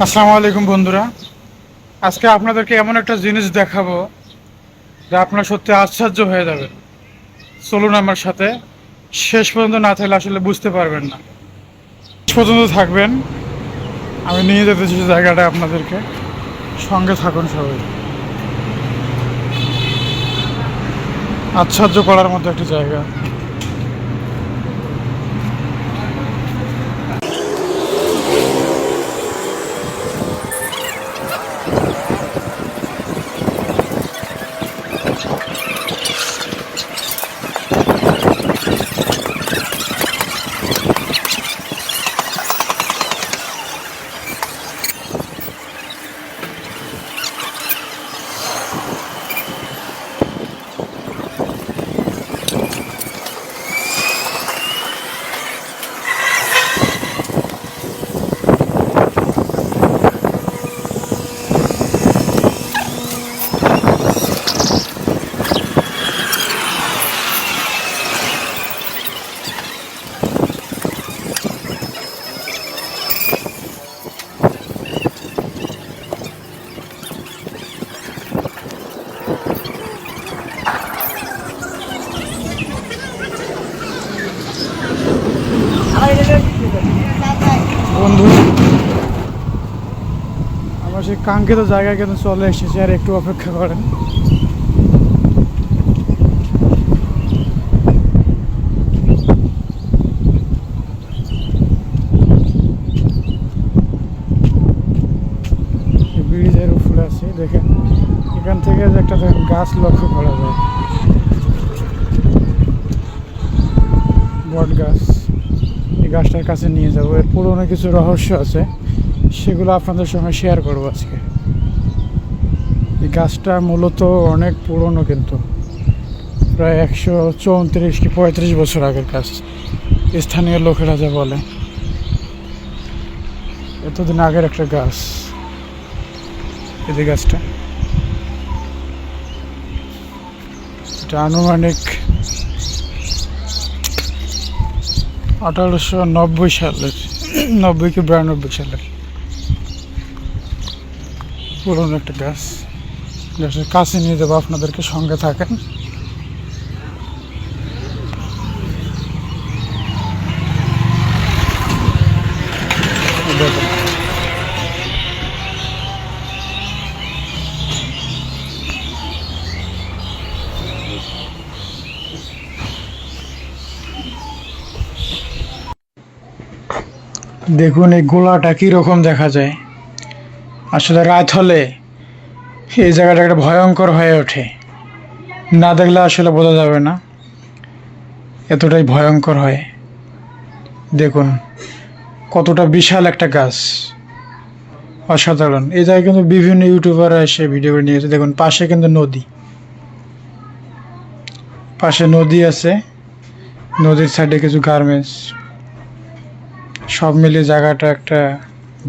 আসসালামু আলাইকুম বন্ধুরা। আজকে আপনাদেরকে এমন একটা জিনিস দেখাবো যা আপনারা সত্যি আশ্চর্য হয়ে যাবে। চলুন আমার সাথে, শেষ পর্যন্ত না থাকলে আসলে বুঝতে পারবেন না। শেষ পর্যন্ত থাকবেন, আমি নিয়ে যেতেছি জায়গাটা আপনাদেরকে। সঙ্গে থাকুন সবাই। আশ্চর্য করার মতো একটা জায়গা। বন্ধু, আমরা সেই কাঙ্ক্ষিত জায়গায় কিন্তু চলে এসেছি, আর একটু অপেক্ষা করেন। ব্রিজের উপরে আছি, দেখেন এখান থেকে যে একটা গাছ লক্ষ্য করা যায়, বট গাছ। এই গাছটার কাছে নিয়ে যাবো, এর পুরোনো কিছু রহস্য আছে, সেগুলো আপনাদের সঙ্গে শেয়ার করবো আজকে। এই গাছটা মূলত অনেক পুরনো, কিন্তু প্রায় 134 কি 35 বছর আগের গাছ, স্থানীয় লোকেরা যা বলে। এতদিন আগের একটা গাছ, এই গাছটা, এটা আনুমানিক 1890 সালের, 90 কি 92 সালের পুরনো একটা গাছ। গাছের কাছে নিয়ে যাবো আপনাদেরকে, সঙ্গে থাকেন। দেখুন, দেখুন এই গোলাটা কিরকম দেখা যায়। আসলে রাত হলে এই জায়গাটা একটা ভয়ঙ্কর হয়ে ওঠে, না দেখলে আসলে বোঝা যাবে না, এতটাই ভয়ঙ্কর হয়। দেখুন কতটা বিশাল একটা গাছ, অসাধারণ। এই জায়গায় কিন্তু বিভিন্ন ইউটিউবাররা এসে ভিডিও করে নিয়েছে। দেখুন পাশে কিন্তু নদী, পাশে নদী আছে, নদীর সাইডে কিছু গার্মেন্টস, সব মিলিয়ে জায়গাটা একটা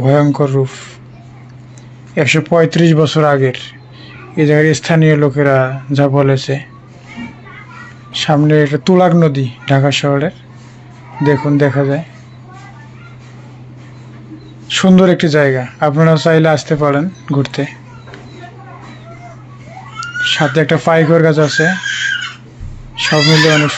ভয়ঙ্কর রূপ। 135 বছর আগের এই জায়গার স্থানীয় লোকেরা যা বলেছে। সামনে একটা তুলাগ নদী, ঢাকা শহরের, দেখুন দেখা যায়। সুন্দর একটি জায়গা, আপনারা চাইলে আসতে পারেন ঘুরতে। সাথে একটা পাইকর গাছ আছে, সব মিলিয়ে অনেক